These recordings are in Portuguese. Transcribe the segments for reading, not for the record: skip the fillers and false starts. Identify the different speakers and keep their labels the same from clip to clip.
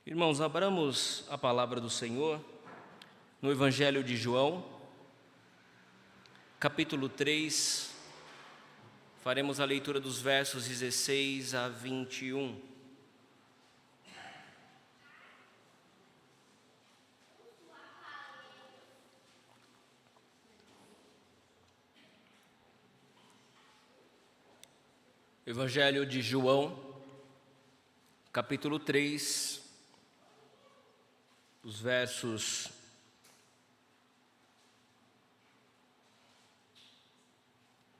Speaker 1: Irmãos, abramos a palavra do Senhor no Evangelho de João, capítulo 3, faremos a leitura dos versos 16 a 21. Evangelho de João, capítulo 3, os versos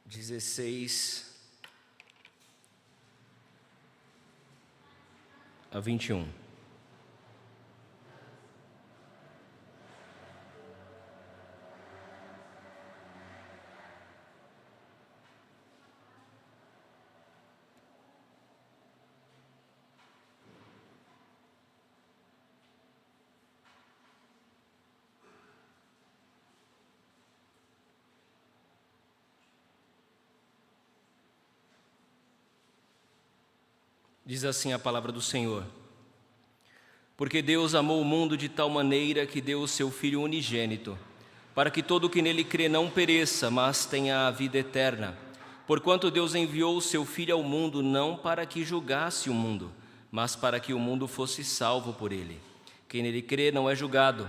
Speaker 1: 16 a 21. Diz assim a palavra do Senhor: Porque Deus amou o mundo de tal maneira que deu o seu Filho unigênito, para que todo o que nele crê não pereça, mas tenha a vida eterna. Porquanto Deus enviou o seu Filho ao mundo não para que julgasse o mundo, mas para que o mundo fosse salvo por ele. Quem nele crê não é julgado,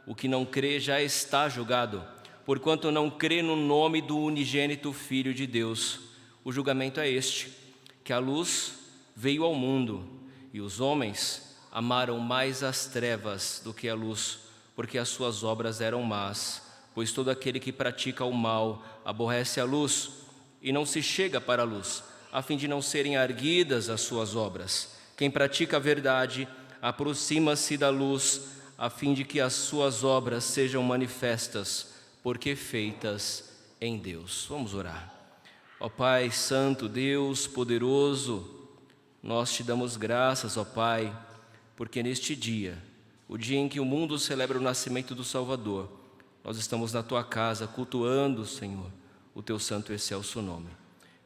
Speaker 1: o que não crê já está julgado, porquanto não crê no nome do unigênito Filho de Deus. O julgamento é este, que a luz veio ao mundo, e os homens amaram mais as trevas do que a luz, porque as suas obras eram más. Pois todo aquele que pratica o mal aborrece a luz, e não se chega para a luz, a fim de não serem arguidas as suas obras. Quem pratica a verdade aproxima-se da luz, a fim de que as suas obras sejam manifestas, porque feitas em Deus. Vamos orar. Ó Pai Santo, Deus poderoso, nós te damos graças, ó Pai, porque neste dia, o dia em que o mundo celebra o nascimento do Salvador, nós estamos na Tua casa cultuando, Senhor, o Teu santo e excelso nome.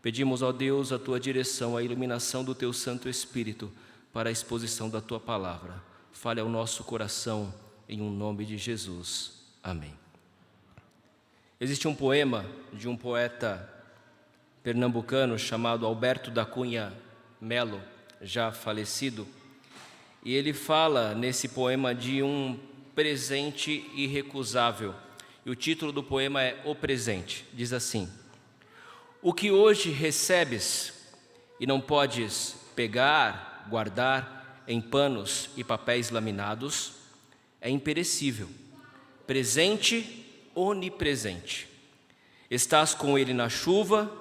Speaker 1: Pedimos, ó Deus, a Tua direção, a iluminação do Teu Santo Espírito para a exposição da Tua palavra. Fale ao nosso coração, em um nome de Jesus. Amém. Existe um poema de um poeta pernambucano chamado Alberto da Cunha Melo, já falecido, e ele fala nesse poema de um presente irrecusável. E o título do poema é O Presente. Diz assim: O que hoje recebes e não podes pegar, guardar em panos e papéis laminados, é imperecível, presente onipresente. Estás com ele na chuva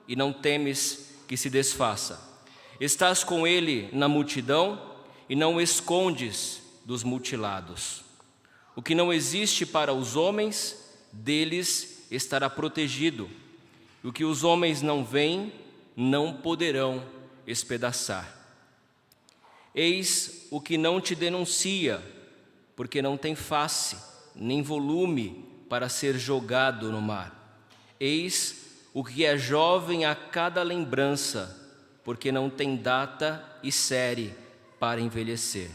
Speaker 1: e não temes que se desfaça. Estás com ele na multidão e não o escondes dos mutilados. O que não existe para os homens, deles estará protegido. O que os homens não veem, não poderão espedaçar. Eis o que não te denuncia, porque não tem face, nem volume para ser jogado no mar. Eis o que é jovem a cada lembrança, porque não tem data e série para envelhecer.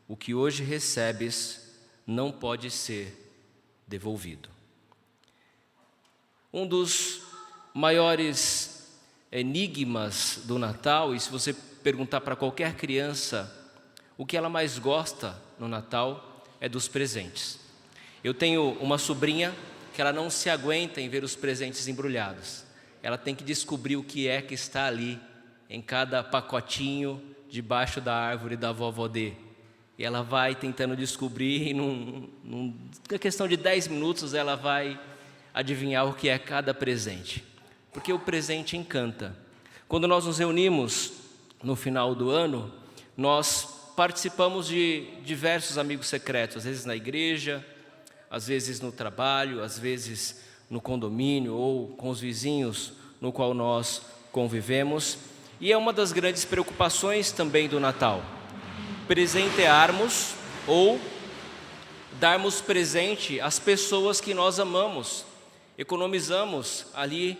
Speaker 1: O que hoje recebes não pode ser devolvido. Um dos maiores enigmas do Natal, e se você perguntar para qualquer criança o que ela mais gosta no Natal, é dos presentes. Eu tenho uma sobrinha que ela não se aguenta em ver os presentes embrulhados. Ela tem que descobrir o que é que está ali, em cada pacotinho debaixo da árvore da vovó D. E ela vai tentando descobrir, e na questão de 10 minutos ela vai adivinhar o que é cada presente. Porque o presente encanta. Quando nós nos reunimos no final do ano, nós participamos de diversos amigos secretos, às vezes na igreja, às vezes no trabalho, às vezes no condomínio ou com os vizinhos no qual nós convivemos. E é uma das grandes preocupações também do Natal, presentearmos ou darmos presente às pessoas que nós amamos. Economizamos ali,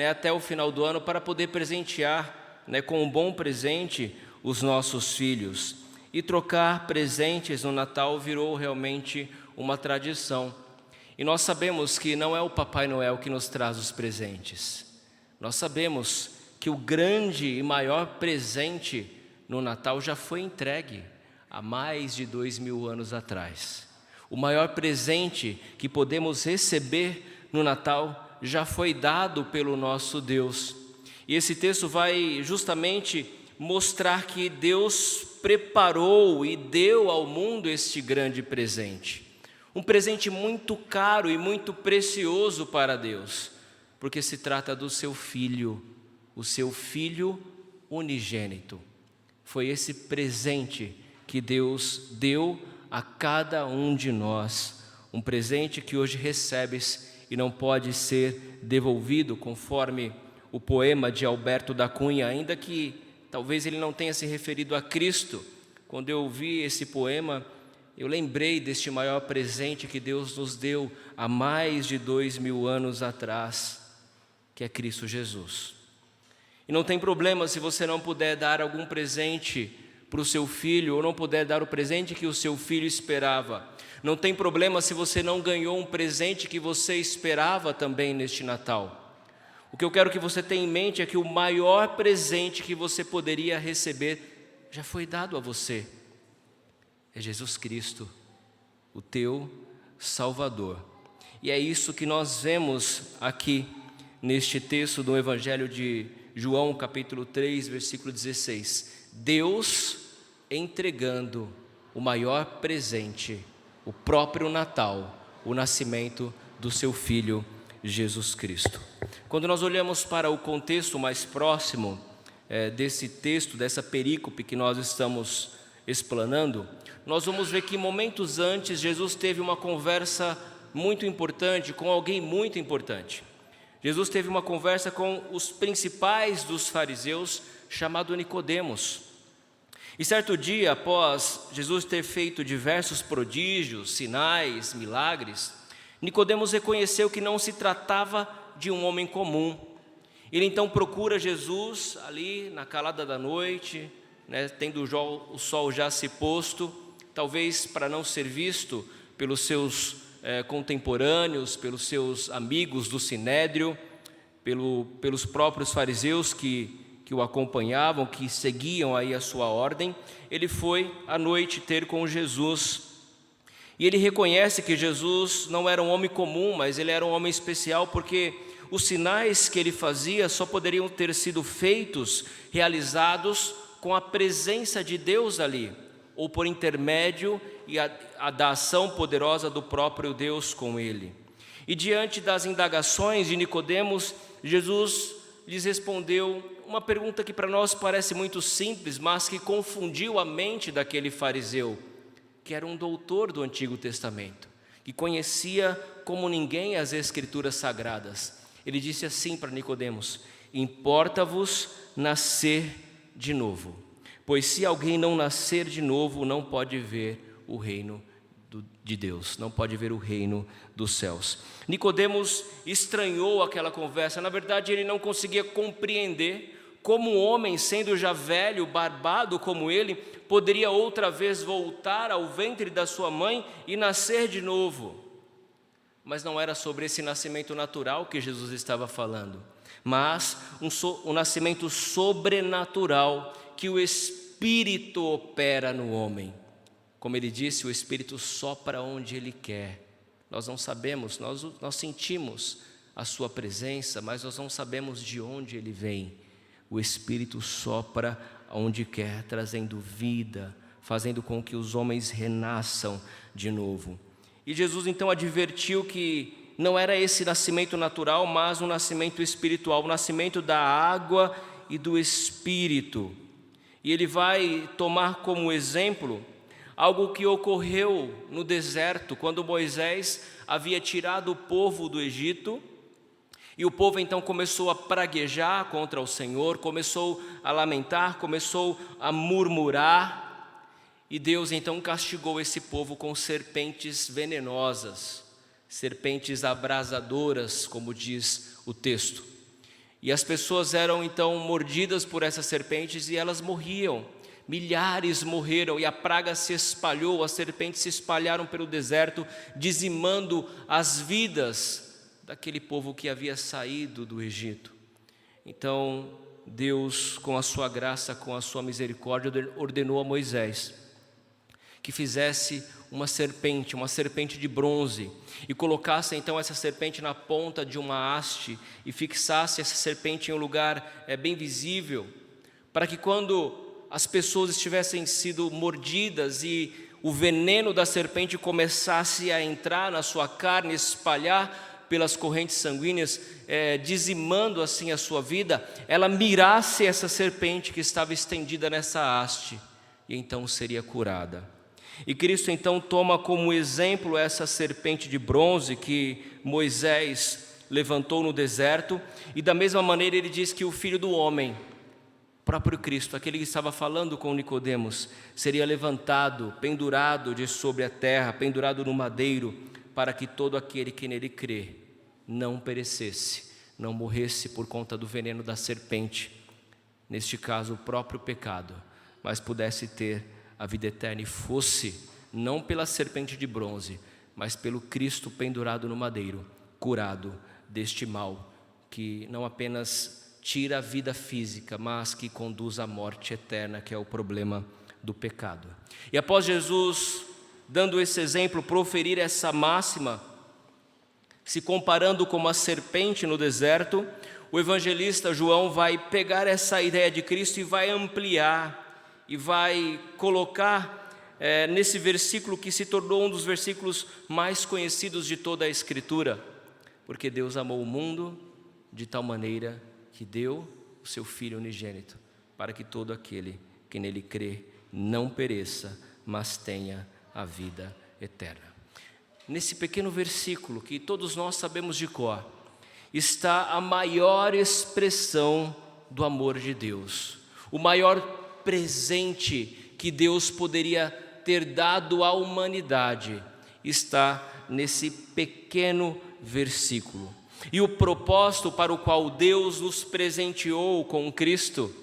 Speaker 1: até o final do ano para poder presentear, com um bom presente os nossos filhos. e trocar presentes no Natal virou realmente uma tradição. E nós sabemos que não é o Papai Noel que nos traz os presentes. Nós sabemos que o grande e maior presente no Natal já foi entregue há mais de 2000 anos atrás. O maior presente que podemos receber no Natal já foi dado pelo nosso Deus. E esse texto vai justamente mostrar que Deus preparou e deu ao mundo este grande presente. Um presente muito caro e muito precioso para Deus, porque se trata do seu Filho, o seu Filho unigênito. Foi esse presente que Deus deu a cada um de nós, um presente que hoje recebes e não pode ser devolvido, conforme o poema de Alberto da Cunha, ainda que talvez ele não tenha se referido a Cristo. Quando eu ouvi esse poema, eu lembrei deste maior presente que Deus nos deu há mais de 2000 anos atrás, que é Cristo Jesus. E não tem problema se você não puder dar algum presente para o seu filho, ou não puder dar o presente que o seu filho esperava. Não tem problema se você não ganhou um presente que você esperava também neste Natal. O que eu quero que você tenha em mente é que o maior presente que você poderia receber já foi dado a você. É Jesus Cristo, o teu Salvador. E é isso que nós vemos aqui neste texto do Evangelho de João, capítulo 3, versículo 16. Deus entregando o maior presente, o próprio Natal, o nascimento do seu Filho Jesus Cristo. Quando nós olhamos para o contexto mais próximo desse texto, dessa perícope que nós estamos explanando, nós vamos ver que momentos antes Jesus teve uma conversa muito importante com alguém muito importante. Jesus teve uma conversa com os principais dos fariseus, chamado Nicodemos. E certo dia, após Jesus ter feito diversos prodígios, sinais, milagres, Nicodemos reconheceu que não se tratava de um homem comum. Ele então procura Jesus ali na calada da noite, tendo o sol já se posto, talvez para não ser visto pelos seus contemporâneos, pelos seus amigos do Sinédrio, pelos próprios fariseus que o acompanhavam, que seguiam aí a sua ordem. Ele foi à noite ter com Jesus. E ele reconhece que Jesus não era um homem comum, mas ele era um homem especial, porque os sinais que ele fazia só poderiam ter sido feitos, realizados com a presença de Deus ali, ou por intermédio da ação poderosa do próprio Deus com ele. E diante das indagações de Nicodemos, Jesus lhes respondeu uma pergunta que para nós parece muito simples, mas que confundiu a mente daquele fariseu, que era um doutor do Antigo Testamento, que conhecia como ninguém as Escrituras Sagradas. Ele disse assim para Nicodemos: importa-vos nascer de novo, pois se alguém não nascer de novo, não pode ver o reino de Deus, não pode ver o reino dos céus. Nicodemos estranhou aquela conversa. Na verdade, ele não conseguia compreender como um homem, sendo já velho, barbado como ele, poderia outra vez voltar ao ventre da sua mãe e nascer de novo. Mas não era sobre esse nascimento natural que Jesus estava falando, mas um nascimento sobrenatural que o Espírito opera no homem. Como ele disse, o Espírito sopra onde ele quer. Nós não sabemos, nós sentimos a sua presença, mas nós não sabemos de onde ele vem. O Espírito sopra onde quer, trazendo vida, fazendo com que os homens renasçam de novo. E Jesus então advertiu que não era esse nascimento natural, mas um nascimento espiritual, o nascimento da água e do Espírito. E ele vai tomar como exemplo algo que ocorreu no deserto, quando Moisés havia tirado o povo do Egito, e o povo então começou a praguejar contra o Senhor, começou a lamentar, começou a murmurar, e Deus então castigou esse povo com serpentes venenosas, serpentes abrasadoras, como diz o texto. E as pessoas eram então mordidas por essas serpentes e elas morriam, Milhares morreram e a praga se espalhou, as serpentes se espalharam pelo deserto, dizimando as vidas daquele povo que havia saído do Egito. Então Deus, com a sua graça, com a sua misericórdia, ordenou a Moisés que fizesse uma serpente de bronze, e colocasse então essa serpente na ponta de uma haste, e fixasse essa serpente em um lugar bem visível, para que quando as pessoas estivessem sido mordidas e o veneno da serpente começasse a entrar na sua carne, espalhar pelas correntes sanguíneas, dizimando assim a sua vida, ela mirasse essa serpente que estava estendida nessa haste, e então seria curada. E Cristo então toma como exemplo essa serpente de bronze que Moisés levantou no deserto, e da mesma maneira ele diz que o Filho do Homem, o próprio Cristo, aquele que estava falando com Nicodemos, seria levantado, pendurado de sobre a terra, pendurado no madeiro, para que todo aquele que nele crê não perecesse, não morresse por conta do veneno da serpente, neste caso o próprio pecado, mas pudesse ter a vida eterna, e fosse não pela serpente de bronze, mas pelo Cristo pendurado no madeiro, curado deste mal, que não apenas tira a vida física, mas que conduz à morte eterna, que é o problema do pecado. E após Jesus, dando esse exemplo, proferir essa máxima, se comparando com uma serpente no deserto, o evangelista João vai pegar essa ideia de Cristo e vai ampliar, e vai colocar nesse versículo que se tornou um dos versículos mais conhecidos de toda a Escritura, porque Deus amou o mundo de tal maneira que deu o seu Filho unigênito, para que todo aquele que nele crê não pereça, mas tenha a vida eterna. Nesse pequeno versículo, que todos nós sabemos de cor, está a maior expressão do amor de Deus, o maior presente que Deus poderia ter dado à humanidade, está nesse pequeno versículo. E o propósito para o qual Deus nos presenteou com Cristo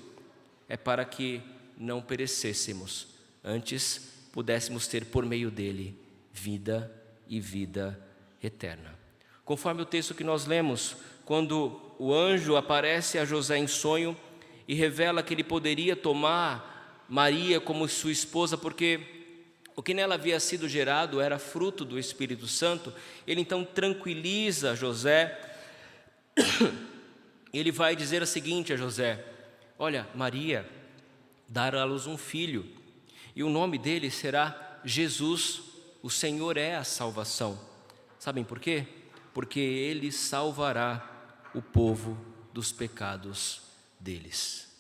Speaker 1: é para que não perecêssemos, antes pudéssemos ter por meio dele vida e vida eterna. Conforme o texto que nós lemos, quando o anjo aparece a José em sonho e revela que ele poderia tomar Maria como sua esposa, porque o que nela havia sido gerado era fruto do Espírito Santo, ele então tranquiliza José. Ele vai dizer o seguinte a José: olha, Maria dará à luz um filho, e o nome dele será Jesus, o Senhor é a salvação. Sabem por quê? Porque ele salvará o povo dos pecados deles.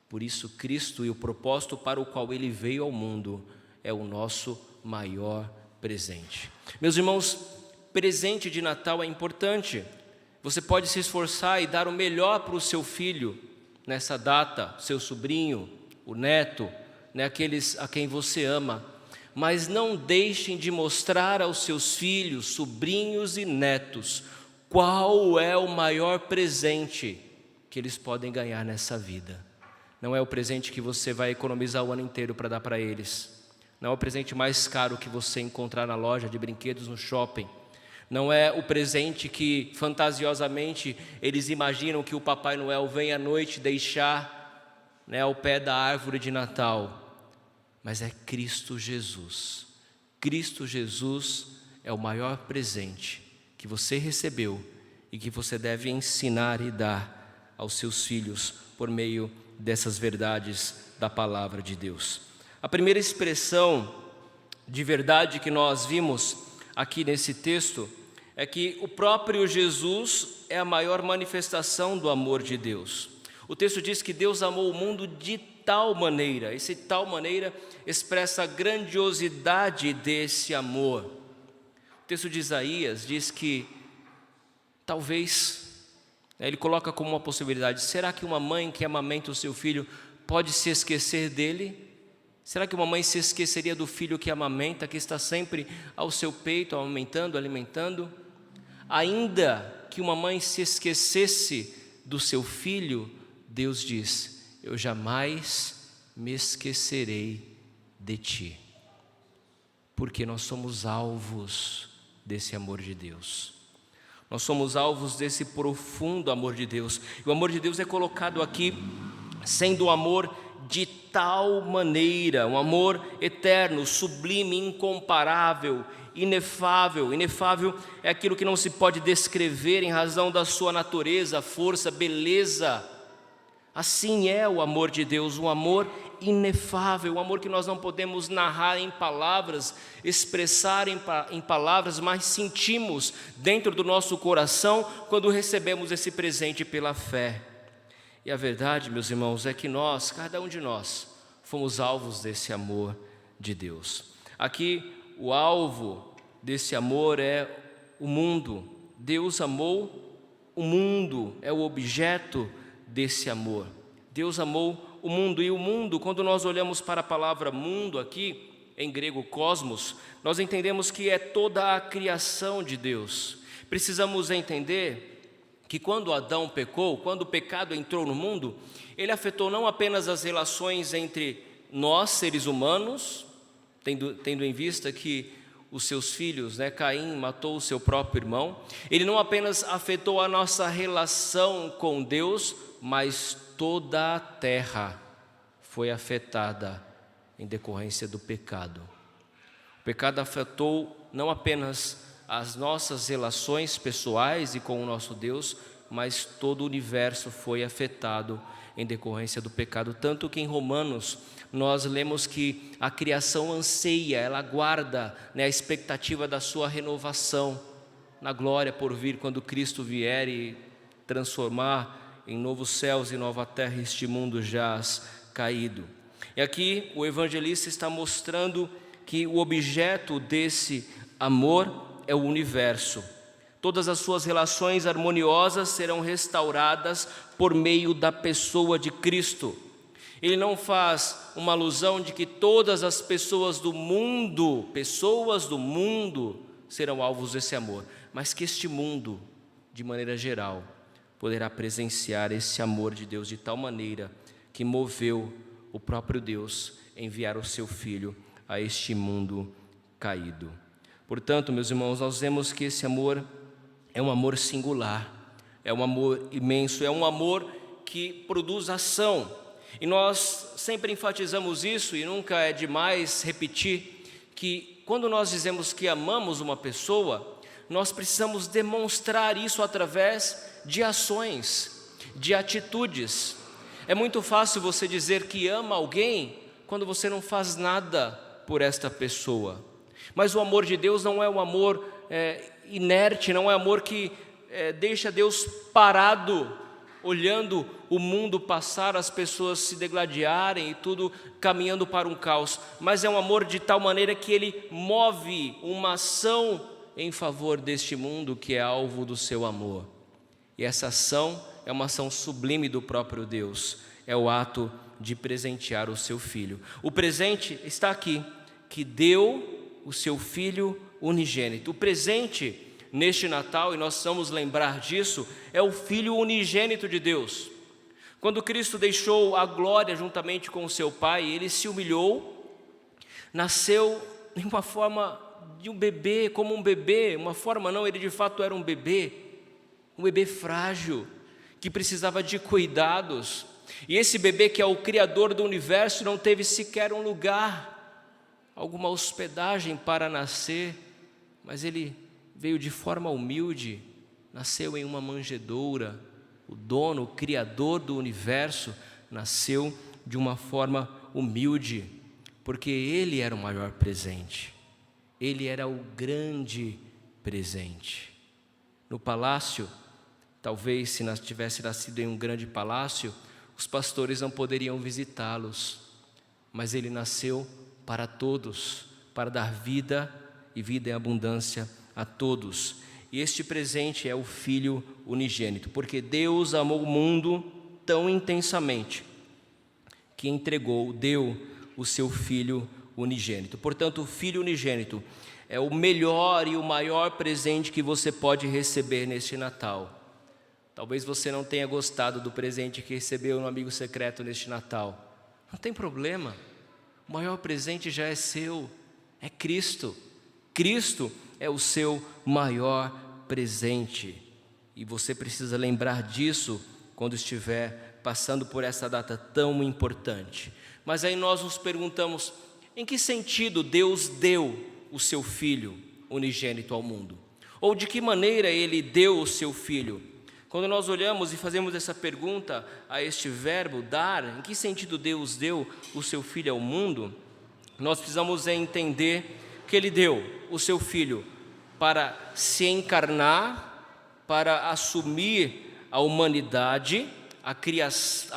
Speaker 1: Por isso Cristo e o propósito para o qual ele veio ao mundo é o nosso maior presente. Meus irmãos, presente de Natal é importante. Você pode se esforçar e dar o melhor para o seu filho nessa data, seu sobrinho, o neto, aqueles a quem você ama. Mas não deixem de mostrar aos seus filhos, sobrinhos e netos qual é o maior presente que eles podem ganhar nessa vida. Não é o presente que você vai economizar o ano inteiro para dar para eles. Não é o presente mais caro que você encontrar na loja de brinquedos no shopping. Não é o presente que fantasiosamente eles imaginam que o Papai Noel vem à noite deixar ao pé da árvore de Natal. Mas é Cristo Jesus. Cristo Jesus é o maior presente que você recebeu e que você deve ensinar e dar aos seus filhos por meio dessas verdades da palavra de Deus. A primeira expressão de verdade que nós vimos aqui nesse texto é que o próprio Jesus é a maior manifestação do amor de Deus. O texto diz que Deus amou o mundo de tal maneira, esse tal maneira expressa a grandiosidade desse amor. O texto de Isaías diz que talvez, ele coloca como uma possibilidade: será que uma mãe que amamenta o seu filho pode se esquecer dele? Será que uma mãe se esqueceria do filho que amamenta, que está sempre ao seu peito, amamentando, alimentando? Ainda que uma mãe se esquecesse do seu filho, Deus diz: eu jamais me esquecerei de ti. Porque nós somos alvos desse amor de Deus. Nós somos alvos desse profundo amor de Deus. E o amor de Deus é colocado aqui sendo o amor de tal maneira, um amor eterno, sublime, incomparável, inefável. Inefável é aquilo que não se pode descrever em razão da sua natureza, força, beleza. Assim é o amor de Deus, um amor inefável, um amor que nós não podemos narrar em palavras, expressar em palavras, mas sentimos dentro do nosso coração quando recebemos esse presente pela fé. E a verdade, meus irmãos, é que nós, cada um de nós, fomos alvos desse amor de Deus. Aqui, o alvo desse amor é o mundo. Deus amou o mundo, é o objeto desse amor. Deus amou o mundo, e o mundo, quando nós olhamos para a palavra mundo aqui, em grego cosmos, nós entendemos que é toda a criação de Deus. Precisamos entender que quando Adão pecou, quando o pecado entrou no mundo, ele afetou não apenas as relações entre nós, seres humanos, tendo em vista que os seus filhos, Caim matou o seu próprio irmão. Ele não apenas afetou a nossa relação com Deus, mas toda a terra foi afetada em decorrência do pecado. O pecado afetou não apenas as nossas relações pessoais e com o nosso Deus, mas todo o universo foi afetado em decorrência do pecado. Tanto que em Romanos nós lemos que a criação anseia, ela aguarda, a expectativa da sua renovação na glória por vir, quando Cristo vier e transformar em novos céus e nova terra este mundo jaz caído. E aqui o evangelista está mostrando que o objeto desse amor é o universo. Todas as suas relações harmoniosas serão restauradas por meio da pessoa de Cristo. Ele não faz uma alusão de que todas as pessoas do mundo serão alvos desse amor, mas que este mundo, de maneira geral, poderá presenciar esse amor de Deus de tal maneira que moveu o próprio Deus a enviar o seu Filho a este mundo caído. Portanto, meus irmãos, nós vemos que esse amor é um amor singular, é um amor imenso, é um amor que produz ação. E nós sempre enfatizamos isso, e nunca é demais repetir, que quando nós dizemos que amamos uma pessoa, nós precisamos demonstrar isso através de ações, de atitudes. É muito fácil você dizer que ama alguém quando você não faz nada por esta pessoa. Mas o amor de Deus não é um amor inerte, não é amor que deixa Deus parado, olhando o mundo passar, as pessoas se degladiarem e tudo caminhando para um caos. Mas é um amor de tal maneira que ele move uma ação em favor deste mundo que é alvo do seu amor. E essa ação é uma ação sublime do próprio Deus. É o ato de presentear o seu Filho. O presente está aqui, que deu o seu Filho unigênito. O presente neste Natal, e nós precisamos lembrar disso, é o Filho unigênito de Deus. Quando Cristo deixou a glória juntamente com o seu Pai, ele se humilhou, nasceu em uma forma de um bebê, como um bebê, uma forma não, ele de fato era um bebê frágil, que precisava de cuidados. E esse bebê, que é o Criador do universo, não teve sequer um lugar, alguma hospedagem para nascer, mas ele veio de forma humilde, nasceu em uma manjedoura. O dono, o Criador do universo, nasceu de uma forma humilde, porque ele era o maior presente, ele era o grande presente. No palácio, talvez se tivesse nascido em um grande palácio, os pastores não poderiam visitá-los, mas ele nasceu para todos, para dar vida e vida em abundância a todos. E este presente é o Filho unigênito, porque Deus amou o mundo tão intensamente que deu o seu Filho unigênito. Portanto, o Filho unigênito é o melhor e o maior presente que você pode receber neste Natal. Talvez você não tenha gostado do presente que recebeu no amigo secreto neste Natal, Não tem problema. O maior presente já é seu, é Cristo. Cristo é o seu maior presente. E você precisa lembrar disso quando estiver passando por essa data tão importante. Mas aí nós nos perguntamos, em que sentido Deus deu o seu Filho unigênito ao mundo? Ou de que maneira Ele deu o seu Filho? Quando nós olhamos e fazemos essa pergunta a este verbo, dar, em que sentido Deus deu o seu Filho ao mundo? Nós precisamos entender que Ele deu o seu Filho para se encarnar, para assumir a humanidade, a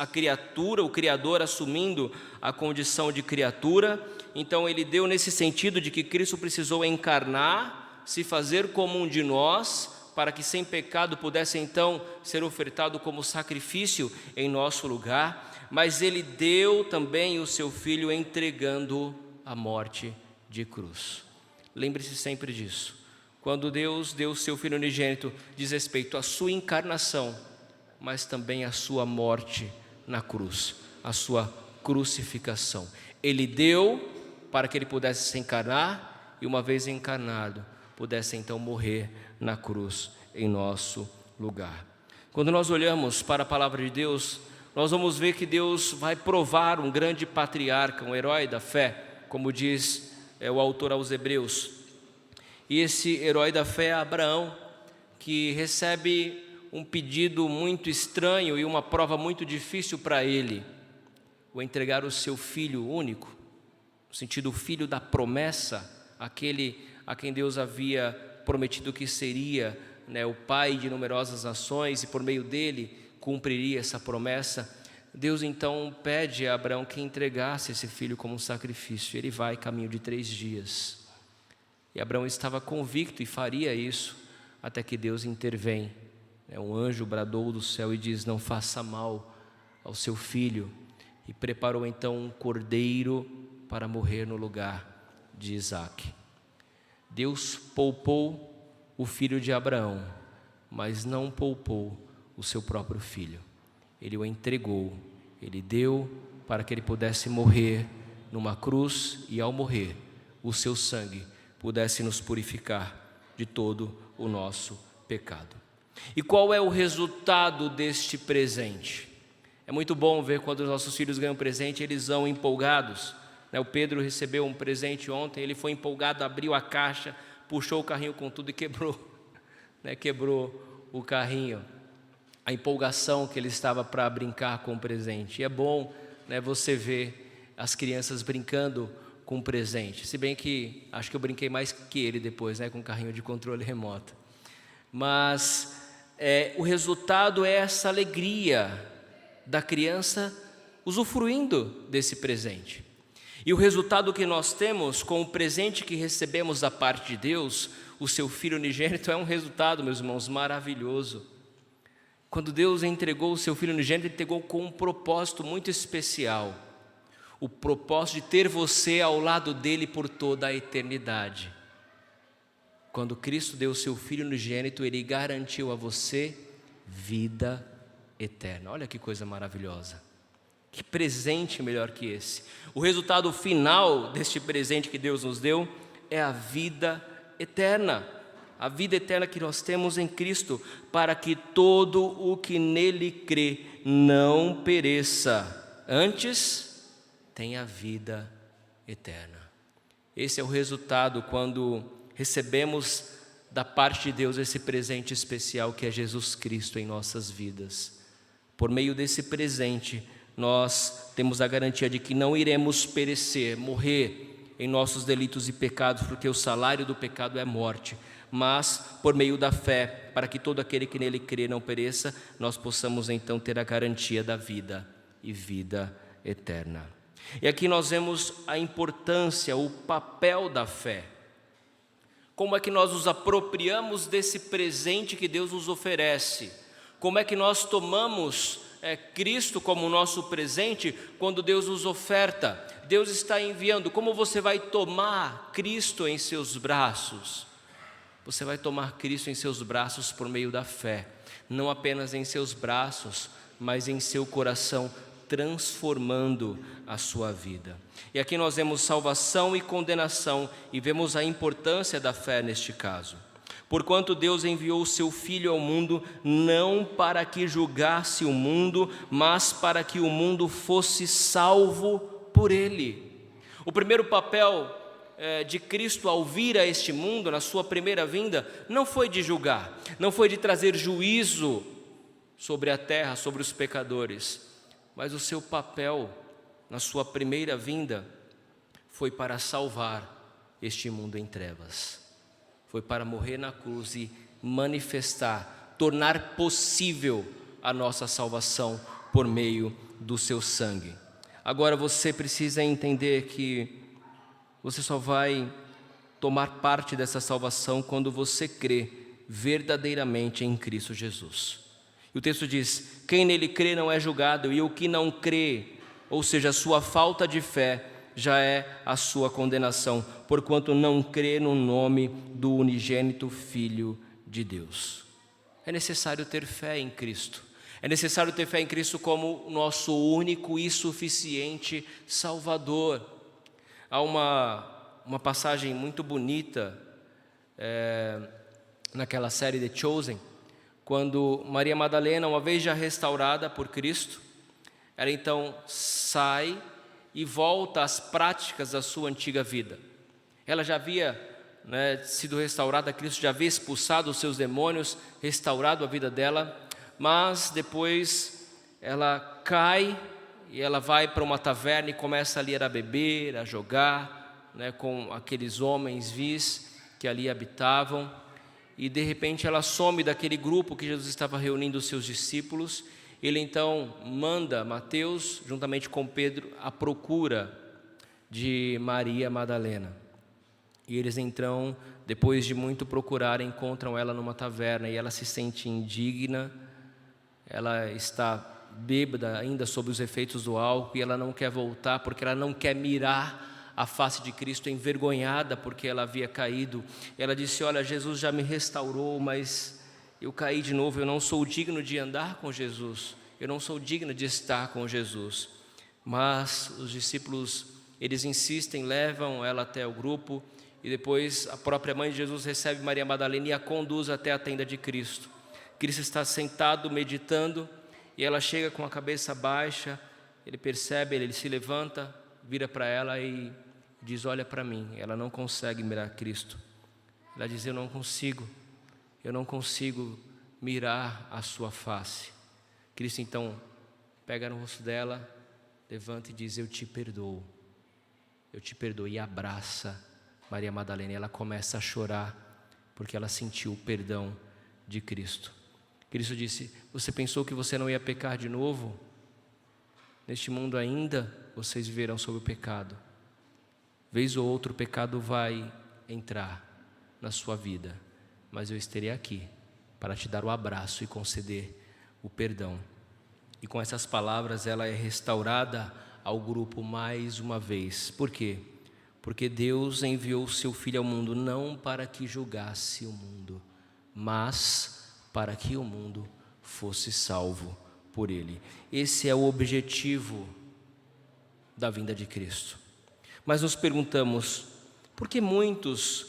Speaker 1: criatura, o Criador assumindo a condição de criatura. Então Ele deu nesse sentido de que Cristo precisou encarnar, se fazer como um de nós, para que sem pecado pudesse então ser ofertado como sacrifício em nosso lugar, mas Ele deu também o seu Filho entregando a morte de cruz. Lembre-se sempre disso. Quando Deus deu o seu Filho unigênito, diz respeito à sua encarnação, mas também à sua morte na cruz, à sua crucificação. Ele deu para que Ele pudesse se encarnar e, uma vez encarnado, pudesse então morrer na cruz em nosso lugar. Quando nós olhamos para a palavra de Deus, nós vamos ver que Deus vai provar um grande patriarca, um herói da fé, como diz o autor aos Hebreus. E esse herói da fé é Abraão, que recebe um pedido muito estranho e uma prova muito difícil para ele, o entregar o seu filho único, no sentido filho da promessa, aquele a quem Deus havia prometido que seria o pai de numerosas nações e por meio dele cumpriria essa promessa. Deus então pede a Abraão que entregasse esse filho como um sacrifício. Ele vai caminho de 3 dias. E Abraão estava convicto e faria isso, até que Deus intervém. Um anjo bradou do céu e diz: não faça mal ao seu filho. E preparou então um cordeiro para morrer no lugar de Isaque. Deus poupou o filho de Abraão, mas não poupou o seu próprio filho. Ele o entregou, ele deu para que ele pudesse morrer numa cruz e, ao morrer, o seu sangue pudesse nos purificar de todo o nosso pecado. E qual é o resultado deste presente? É muito bom ver quando os nossos filhos ganham presente, eles vão empolgados. O Pedro recebeu um presente ontem, ele foi empolgado, abriu a caixa, puxou o carrinho com tudo e quebrou, quebrou o carrinho. A empolgação que ele estava para brincar com o presente. E é bom você ver as crianças brincando com o presente. Se bem que acho que eu brinquei mais que ele depois, com o carrinho de controle remoto. Mas o resultado é essa alegria da criança usufruindo desse presente. E o resultado que nós temos com o presente que recebemos da parte de Deus, o seu Filho unigênito, é um resultado, meus irmãos, maravilhoso. Quando Deus entregou o seu Filho unigênito, Ele entregou com um propósito muito especial. O propósito de ter você ao lado dEle por toda a eternidade. Quando Cristo deu o seu Filho unigênito, Ele garantiu a você vida eterna. Olha que coisa maravilhosa. Que presente melhor que esse. O resultado final deste presente que Deus nos deu é a vida eterna. A vida eterna que nós temos em Cristo, para que todo o que nele crê não pereça, antes tenha vida eterna. Esse é o resultado quando recebemos da parte de Deus esse presente especial que é Jesus Cristo em nossas vidas. Por meio desse presente, nós temos a garantia de que não iremos perecer, morrer em nossos delitos e pecados, porque o salário do pecado é morte. Mas, por meio da fé, para que todo aquele que nele crê não pereça, nós possamos então ter a garantia da vida e vida eterna. E aqui nós vemos a importância, o papel da fé. Como é que nós nos apropriamos desse presente que Deus nos oferece? Como é que nós tomamos Cristo como nosso presente quando Deus nos oferta? Deus está enviando. Como você vai tomar Cristo em seus braços? Você vai tomar Cristo em seus braços por meio da fé. Não apenas em seus braços, mas em seu coração transformando a sua vida. E aqui nós vemos salvação e condenação, e vemos a importância da fé neste caso. Porquanto Deus enviou o seu Filho ao mundo, não para que julgasse o mundo, mas para que o mundo fosse salvo por ele. O primeiro papel de Cristo ao vir a este mundo, na sua primeira vinda, não foi de julgar, não foi de trazer juízo sobre a terra, sobre os pecadores, mas o seu papel na sua primeira vinda foi para salvar este mundo em trevas. Foi para morrer na cruz e manifestar, tornar possível a nossa salvação por meio do seu sangue. Agora você precisa entender que você só vai tomar parte dessa salvação quando você crê verdadeiramente em Cristo Jesus. E o texto diz: quem nele crê não é julgado, e o que não crê, ou seja, a sua falta de fé, já é a sua condenação, porquanto não crê no nome do unigênito Filho de Deus. É necessário ter fé em Cristo. É necessário ter fé em Cristo como nosso único e suficiente Salvador. Há uma passagem muito bonita naquela série The Chosen, quando Maria Madalena, uma vez já restaurada por Cristo, ela então sai e volta às práticas da sua antiga vida. Ela já havia sido restaurada, Cristo já havia expulsado os seus demônios, restaurado a vida dela, mas depois ela cai e ela vai para uma taverna e começa ali a beber, a jogar, com aqueles homens vis que ali habitavam, e de repente ela some daquele grupo que Jesus estava reunindo os seus discípulos. Ele então manda Mateus, juntamente com Pedro, à procura de Maria Madalena. E eles então, depois de muito procurar, encontram ela numa taverna, e ela se sente indigna, ela está bêbada ainda sob os efeitos do álcool, e ela não quer voltar, porque ela não quer mirar a face de Cristo, envergonhada porque ela havia caído. Ela disse: olha, Jesus já me restaurou, mas eu caí de novo, eu não sou digno de andar com Jesus, eu não sou digno de estar com Jesus. Mas os discípulos, eles insistem, levam ela até o grupo, e depois a própria mãe de Jesus recebe Maria Madalena e a conduz até a tenda de Cristo. Cristo está sentado, meditando, e ela chega com a cabeça baixa, ele percebe, ele se levanta, vira para ela e diz: olha para mim. Ela não consegue mirar Cristo. Ela diz: eu não consigo mirar a sua face. Cristo então pega no rosto dela, levanta e diz: eu te perdoo, e abraça Maria Madalena. E ela começa a chorar, porque ela sentiu o perdão de Cristo. Cristo disse: você pensou que você não ia pecar de novo? Neste mundo ainda vocês viverão sob o pecado. Vez ou outro o pecado vai entrar na sua vida, mas eu estarei aqui para te dar o abraço e conceder o perdão. E com essas palavras ela é restaurada ao grupo mais uma vez. Por quê? Porque Deus enviou o seu Filho ao mundo não para que julgasse o mundo, mas para que o mundo fosse salvo por ele. Esse é o objetivo da vinda de Cristo. Mas nos perguntamos: por que muitos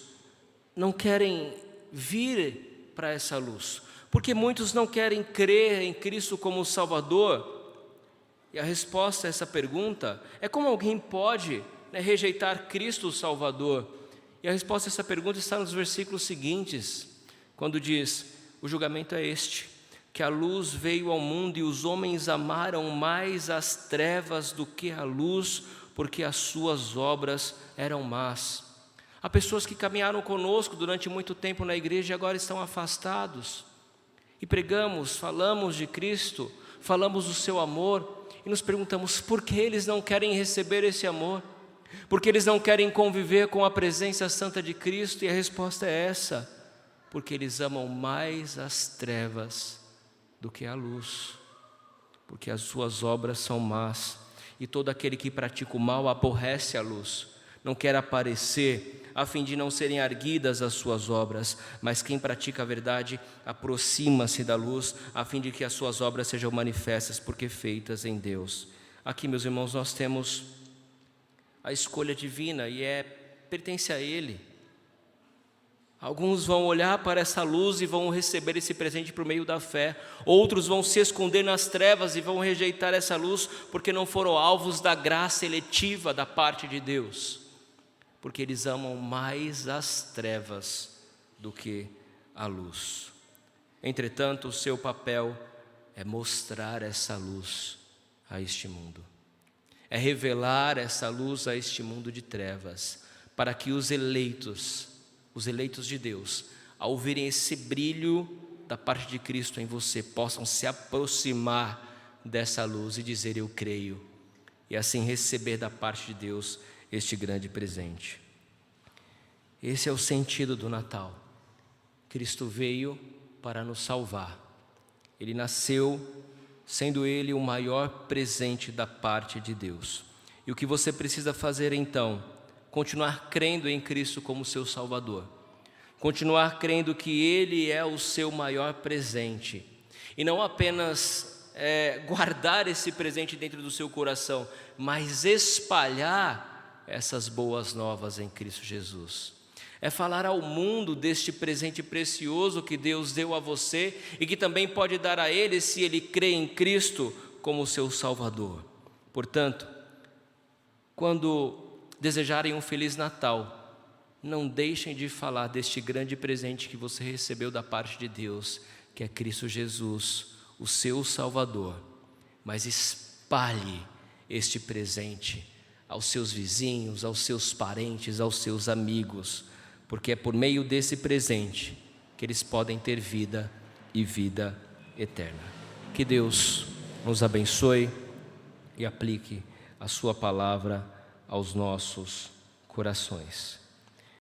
Speaker 1: não querem vir para essa luz? Por que muitos não querem crer em Cristo como Salvador? E a resposta a essa pergunta é: como alguém pode rejeitar Cristo o Salvador? E a resposta a essa pergunta está nos versículos seguintes, quando diz: o julgamento é este, que a luz veio ao mundo e os homens amaram mais as trevas do que a luz, porque as suas obras eram más. Há pessoas que caminharam conosco durante muito tempo na igreja e agora estão afastados. E pregamos, falamos de Cristo, falamos do seu amor, e nos perguntamos: por que eles não querem receber esse amor? Por que eles não querem conviver com a presença santa de Cristo? E a resposta é essa: porque eles amam mais as trevas do que a luz, porque as suas obras são más, e todo aquele que pratica o mal aborrece a luz, não quer aparecer, a fim de não serem arguidas as suas obras, mas quem pratica a verdade aproxima-se da luz, a fim de que as suas obras sejam manifestas, porque feitas em Deus. Aqui, meus irmãos, nós temos a escolha divina e pertence a Ele. Alguns vão olhar para essa luz e vão receber esse presente por meio da fé. Outros vão se esconder nas trevas e vão rejeitar essa luz porque não foram alvos da graça eletiva da parte de Deus. Porque eles amam mais as trevas do que a luz. Entretanto, o seu papel é mostrar essa luz a este mundo. É revelar essa luz a este mundo de trevas, para que os eleitos de Deus, ao verem esse brilho da parte de Cristo em você, possam se aproximar dessa luz e dizer: eu creio, e assim receber da parte de Deus este grande presente. Esse é o sentido do Natal. Cristo veio para nos salvar. Ele nasceu sendo Ele o maior presente da parte de Deus. E o que você precisa fazer então? Continuar crendo em Cristo como seu Salvador. Continuar crendo que Ele é o seu maior presente. E não apenas guardar esse presente dentro do seu coração, mas espalhar essas boas novas em Cristo Jesus. É falar ao mundo deste presente precioso que Deus deu a você e que também pode dar a ele se ele crê em Cristo como seu Salvador. Portanto, quando desejarem um Feliz Natal, não deixem de falar deste grande presente que você recebeu da parte de Deus, que é Cristo Jesus, o seu Salvador. Mas espalhe este presente aos seus vizinhos, aos seus parentes, aos seus amigos, porque é por meio desse presente que eles podem ter vida e vida eterna. Que Deus nos abençoe e aplique a sua palavra aos nossos corações.